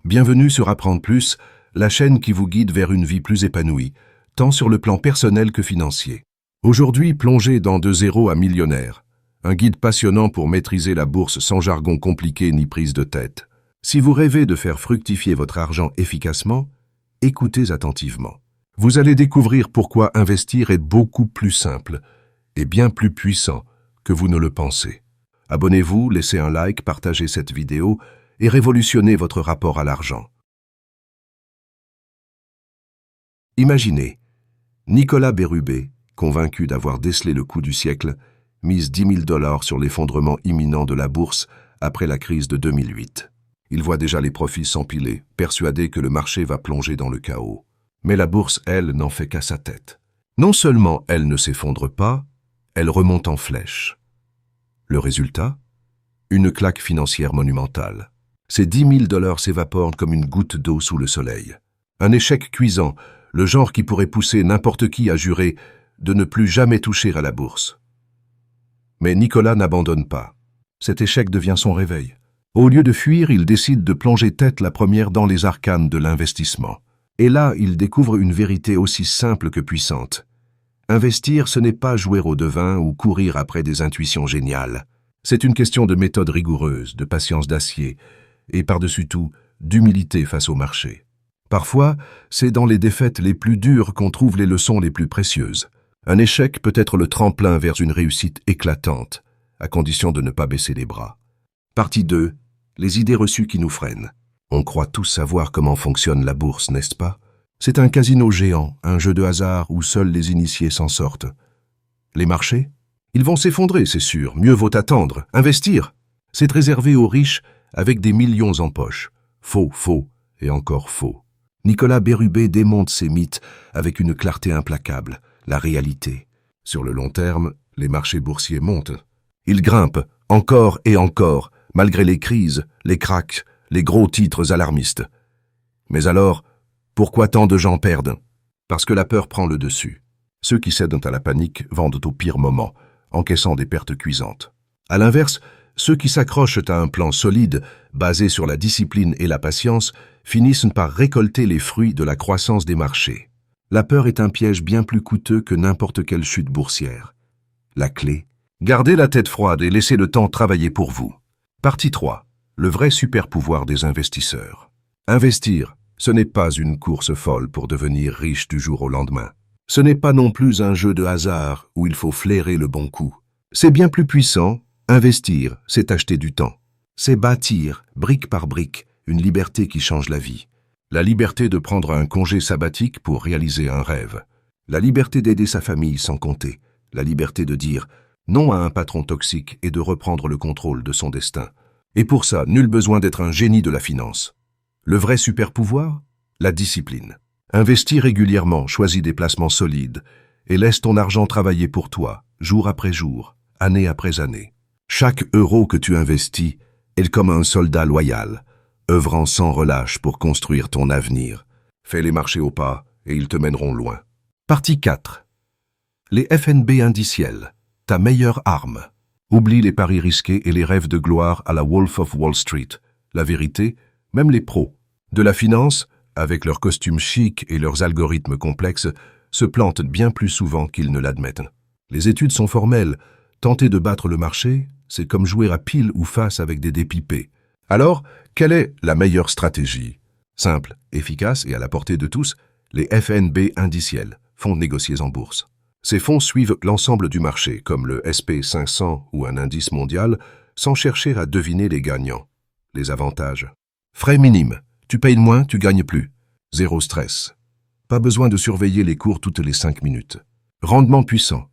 Bienvenue sur Apprendre Plus, la chaîne qui vous guide vers une vie plus épanouie, tant sur le plan personnel que financier. Aujourd'hui, plongez dans De zéro à millionnaire, un guide passionnant pour maîtriser la bourse sans jargon compliqué ni prise de tête. Si vous rêvez de faire fructifier votre argent efficacement, écoutez attentivement. Vous allez découvrir pourquoi investir est beaucoup plus simple et bien plus puissant que vous ne le pensez. Abonnez-vous, laissez un like, partagez cette vidéo et révolutionnez votre rapport à l'argent. Imaginez, Nicolas Bérubé, convaincu d'avoir décelé le coup du siècle, mise 10 000 $ sur l'effondrement imminent de la bourse après la crise de 2008. Il voit déjà les profits s'empiler, persuadé que le marché va plonger dans le chaos. Mais la bourse, elle, n'en fait qu'à sa tête. Non seulement elle ne s'effondre pas, elle remonte en flèche. Le résultat ? Une claque financière monumentale. Ces 10 000 $ s'évaporent comme une goutte d'eau sous le soleil. Un échec cuisant, le genre qui pourrait pousser n'importe qui à jurer de ne plus jamais toucher à la bourse. Mais Nicolas n'abandonne pas. Cet échec devient son réveil. Au lieu de fuir, il décide de plonger tête la première dans les arcanes de l'investissement. Et là, il découvre une vérité aussi simple que puissante. Investir, ce n'est pas jouer au devin ou courir après des intuitions géniales. C'est une question de méthode rigoureuse, de patience d'acier et, par-dessus tout, d'humilité face au marché. Parfois, c'est dans les défaites les plus dures qu'on trouve les leçons les plus précieuses. Un échec peut être le tremplin vers une réussite éclatante, à condition de ne pas baisser les bras. Partie 2. Les idées reçues qui nous freinent. On croit tous savoir comment fonctionne la bourse, n'est-ce pas? C'est un casino géant, un jeu de hasard où seuls les initiés s'en sortent. Les marchés? Ils vont s'effondrer, c'est sûr. Mieux vaut attendre. Investir? C'est réservé aux riches avec des millions en poche. Faux, faux et encore faux. Nicolas Bérubé démonte ces mythes avec une clarté implacable. La réalité. Sur le long terme, les marchés boursiers montent. Ils grimpent, encore et encore, malgré les crises, les cracks, les gros titres alarmistes. Mais alors, pourquoi tant de gens perdent? Parce que la peur prend le dessus. Ceux qui cèdent à la panique vendent au pire moment, encaissant des pertes cuisantes. À l'inverse, ceux qui s'accrochent à un plan solide, basé sur la discipline et la patience, finissent par récolter les fruits de la croissance des marchés. La peur est un piège bien plus coûteux que n'importe quelle chute boursière. La clé? Gardez la tête froide et laissez le temps travailler pour vous. Partie 3. Le vrai super-pouvoir des investisseurs. Investir, ce n'est pas une course folle pour devenir riche du jour au lendemain. Ce n'est pas non plus un jeu de hasard où il faut flairer le bon coup. C'est bien plus puissant. Investir, c'est acheter du temps. C'est bâtir, brique par brique, une liberté qui change la vie. La liberté de prendre un congé sabbatique pour réaliser un rêve. La liberté d'aider sa famille sans compter. La liberté de dire non à un patron toxique et de reprendre le contrôle de son destin. Et pour ça, nul besoin d'être un génie de la finance. Le vrai super-pouvoir? La discipline. Investis régulièrement, choisis des placements solides et laisse ton argent travailler pour toi, jour après jour, année après année. Chaque euro que tu investis est comme un soldat loyal, œuvrant sans relâche pour construire ton avenir. Fais les marchés au pas et ils te mèneront loin. Partie 4. Les FNB indiciels, ta meilleure arme. Oublie les paris risqués et les rêves de gloire à la Wolf of Wall Street. La vérité, même les pros de la finance, avec leurs costumes chics et leurs algorithmes complexes, se plantent bien plus souvent qu'ils ne l'admettent. Les études sont formelles. Tenter de battre le marché, c'est comme jouer à pile ou face avec des dés pipés. Alors, quelle est la meilleure stratégie? Simple, efficace et à la portée de tous, les FNB indiciels, fonds négociés en bourse. Ces fonds suivent l'ensemble du marché, comme le SP500 ou un indice mondial, sans chercher à deviner les gagnants. Les avantages. Frais minimes. Tu payes moins, tu gagnes plus. Zéro stress. Pas besoin de surveiller les cours toutes les 5 minutes. Rendement puissant.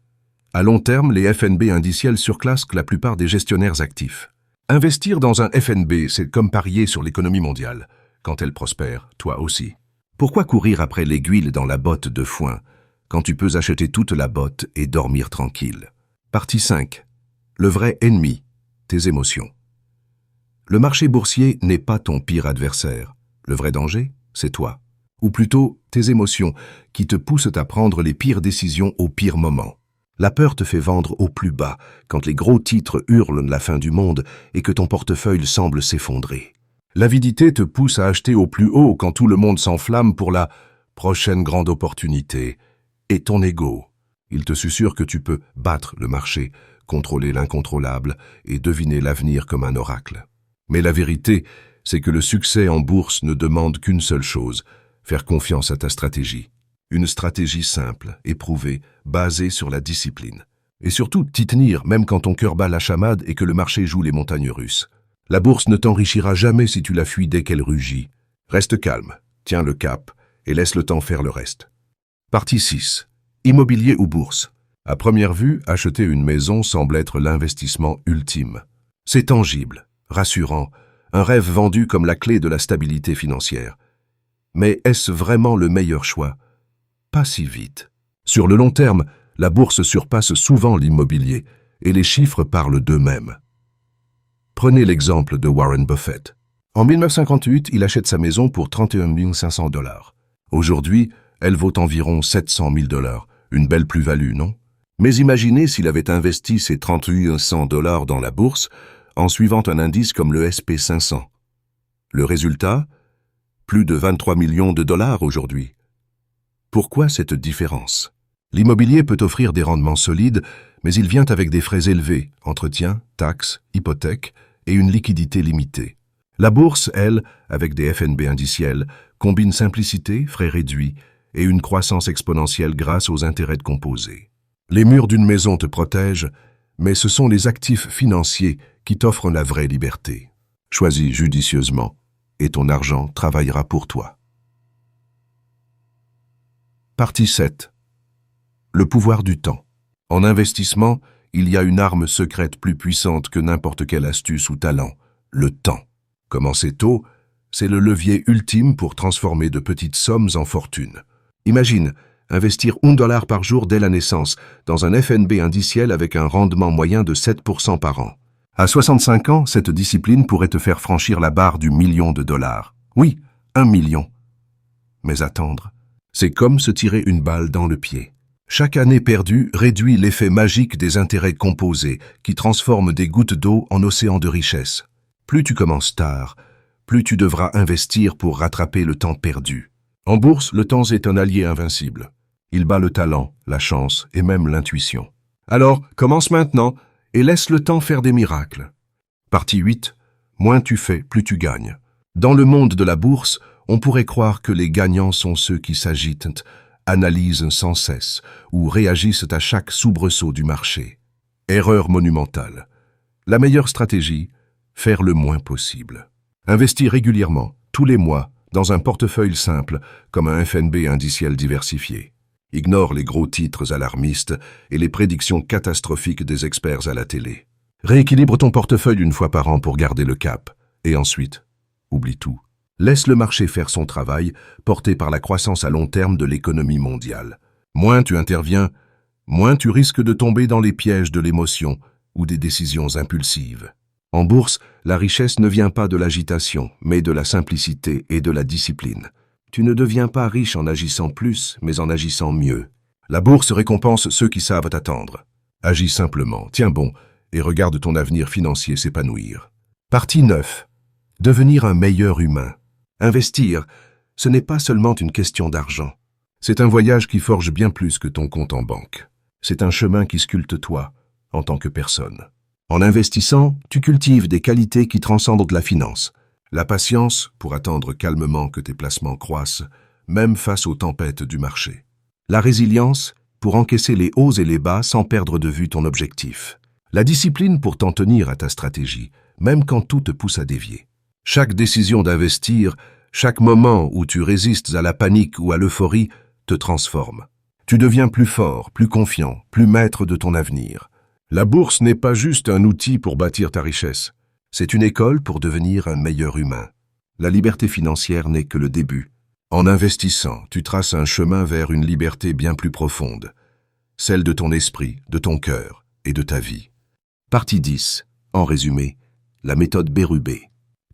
À long terme, les FNB indiciels surclassent la plupart des gestionnaires actifs. Investir dans un FNB, c'est comme parier sur l'économie mondiale. Quand elle prospère, toi aussi. Pourquoi courir après l'aiguille dans la botte de foin quand tu peux acheter toute la botte et dormir tranquille? Partie 5. Le vrai ennemi, tes émotions. Le marché boursier n'est pas ton pire adversaire. Le vrai danger, c'est toi. Ou plutôt, tes émotions, qui te poussent à prendre les pires décisions au pire moment. La peur te fait vendre au plus bas, quand les gros titres hurlent la fin du monde et que ton portefeuille semble s'effondrer. L'avidité te pousse à acheter au plus haut quand tout le monde s'enflamme pour la prochaine grande opportunité. Et ton ego, il te susurre que tu peux battre le marché, contrôler l'incontrôlable et deviner l'avenir comme un oracle. Mais la vérité, c'est que le succès en bourse ne demande qu'une seule chose, faire confiance à ta stratégie. Une stratégie simple, éprouvée, basée sur la discipline. Et surtout, t'y tenir, même quand ton cœur bat la chamade et que le marché joue les montagnes russes. La bourse ne t'enrichira jamais si tu la fuis dès qu'elle rugit. Reste calme, tiens le cap et laisse le temps faire le reste. Partie 6. Immobilier ou bourse. À première vue, acheter une maison semble être l'investissement ultime. C'est tangible, rassurant, un rêve vendu comme la clé de la stabilité financière. Mais est-ce vraiment le meilleur choix? Pas si vite. Sur le long terme, la bourse surpasse souvent l'immobilier et les chiffres parlent d'eux-mêmes. Prenez l'exemple de Warren Buffett. En 1958, il achète sa maison pour 31 500 $. Aujourd'hui, elle vaut environ 700 000 $. Une belle plus-value, non? Mais imaginez s'il avait investi ces 31 100 $ dans la bourse en suivant un indice comme le SP500. Le résultat? Plus de 23 millions de dollars aujourd'hui. Pourquoi cette différence? L'immobilier peut offrir des rendements solides, mais il vient avec des frais élevés, entretien, taxes, hypothèques et une liquidité limitée. La bourse, elle, avec des FNB indiciels, combine simplicité, frais réduits et une croissance exponentielle grâce aux intérêts de composés. Les murs d'une maison te protègent, mais ce sont les actifs financiers qui t'offrent la vraie liberté. Choisis judicieusement et ton argent travaillera pour toi. Partie 7. Le pouvoir du temps. En investissement, il y a une arme secrète plus puissante que n'importe quelle astuce ou talent, le temps. Commencer tôt, c'est le levier ultime pour transformer de petites sommes en fortune. Imagine, investir $1 par jour dès la naissance dans un FNB indiciel avec un rendement moyen de 7% par an. À 65 ans, cette discipline pourrait te faire franchir la barre du million de dollars. Oui, 1 million. Mais attendre, c'est comme se tirer une balle dans le pied. Chaque année perdue réduit l'effet magique des intérêts composés qui transforment des gouttes d'eau en océans de richesse. Plus tu commences tard, plus tu devras investir pour rattraper le temps perdu. En bourse, le temps est un allié invincible. Il bat le talent, la chance et même l'intuition. Alors, commence maintenant et laisse le temps faire des miracles. Partie 8. Moins tu fais, plus tu gagnes. Dans le monde de la bourse, on pourrait croire que les gagnants sont ceux qui s'agitent, analysent sans cesse ou réagissent à chaque soubresaut du marché. Erreur monumentale. La meilleure stratégie, faire le moins possible. Investir régulièrement, tous les mois, dans un portefeuille simple, comme un FNB indiciel diversifié. Ignore les gros titres alarmistes et les prédictions catastrophiques des experts à la télé. Rééquilibre ton portefeuille une fois par an pour garder le cap. Et ensuite, oublie tout. Laisse le marché faire son travail, porté par la croissance à long terme de l'économie mondiale. Moins tu interviens, moins tu risques de tomber dans les pièges de l'émotion ou des décisions impulsives. En bourse, la richesse ne vient pas de l'agitation, mais de la simplicité et de la discipline. Tu ne deviens pas riche en agissant plus, mais en agissant mieux. La bourse récompense ceux qui savent attendre. Agis simplement, tiens bon, et regarde ton avenir financier s'épanouir. Partie 9. Devenir un meilleur humain. Investir, ce n'est pas seulement une question d'argent. C'est un voyage qui forge bien plus que ton compte en banque. C'est un chemin qui sculpte toi, en tant que personne. En investissant, tu cultives des qualités qui transcendent la finance. La patience pour attendre calmement que tes placements croissent, même face aux tempêtes du marché. La résilience pour encaisser les hauts et les bas sans perdre de vue ton objectif. La discipline pour t'en tenir à ta stratégie, même quand tout te pousse à dévier. Chaque décision d'investir, chaque moment où tu résistes à la panique ou à l'euphorie, te transforme. Tu deviens plus fort, plus confiant, plus maître de ton avenir. La bourse n'est pas juste un outil pour bâtir ta richesse. C'est une école pour devenir un meilleur humain. La liberté financière n'est que le début. En investissant, tu traces un chemin vers une liberté bien plus profonde, celle de ton esprit, de ton cœur et de ta vie. Partie 10. En résumé, la méthode Bérubé.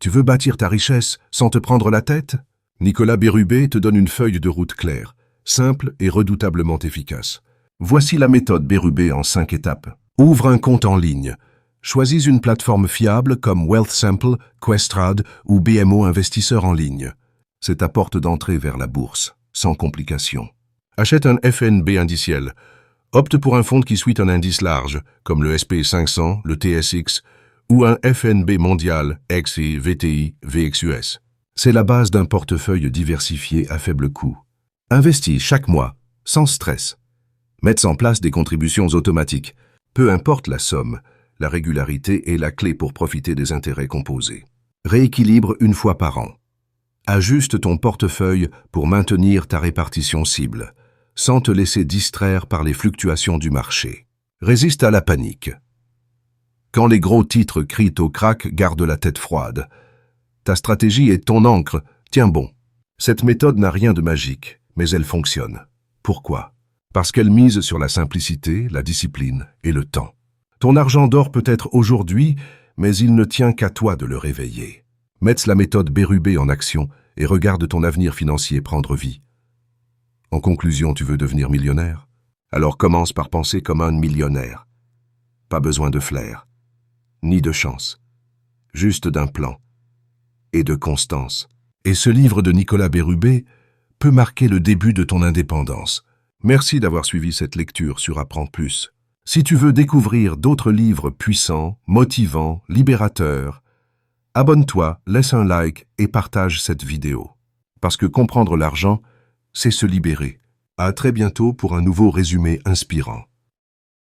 Tu veux bâtir ta richesse sans te prendre la tête? Nicolas Bérubé te donne une feuille de route claire, simple et redoutablement efficace. Voici la méthode Bérubé en 5 étapes. Ouvre un compte en ligne. Choisis une plateforme fiable comme WealthSample, Questrad ou BMO Investisseur en ligne. C'est ta porte d'entrée vers la bourse, sans complications. Achète un FNB indiciel. Opte pour un fonds qui suit un indice large, comme le SP500, le TSX, ou un FNB mondial, XI, VTI, VXUS. C'est la base d'un portefeuille diversifié à faible coût. Investis chaque mois, sans stress. Mets en place des contributions automatiques. Peu importe la somme, la régularité est la clé pour profiter des intérêts composés. Rééquilibre une fois par an. Ajuste ton portefeuille pour maintenir ta répartition cible, sans te laisser distraire par les fluctuations du marché. Résiste à la panique. Quand les gros titres crient au crack, garde la tête froide. Ta stratégie est ton encre, tiens bon. Cette méthode n'a rien de magique, mais elle fonctionne. Pourquoi? Parce qu'elle mise sur la simplicité, la discipline et le temps. Ton argent dort peut-être aujourd'hui, mais il ne tient qu'à toi de le réveiller. Mets la méthode Bérubé en action et regarde ton avenir financier prendre vie. En conclusion, tu veux devenir millionnaire? Alors commence par penser comme un millionnaire. Pas besoin de flair, ni de chance, juste d'un plan et de constance. Et ce livre de Nicolas Bérubé peut marquer le début de ton indépendance. Merci d'avoir suivi cette lecture sur Apprends Plus. Si tu veux découvrir d'autres livres puissants, motivants, libérateurs, abonne-toi, laisse un like et partage cette vidéo. Parce que comprendre l'argent, c'est se libérer. À très bientôt pour un nouveau résumé inspirant.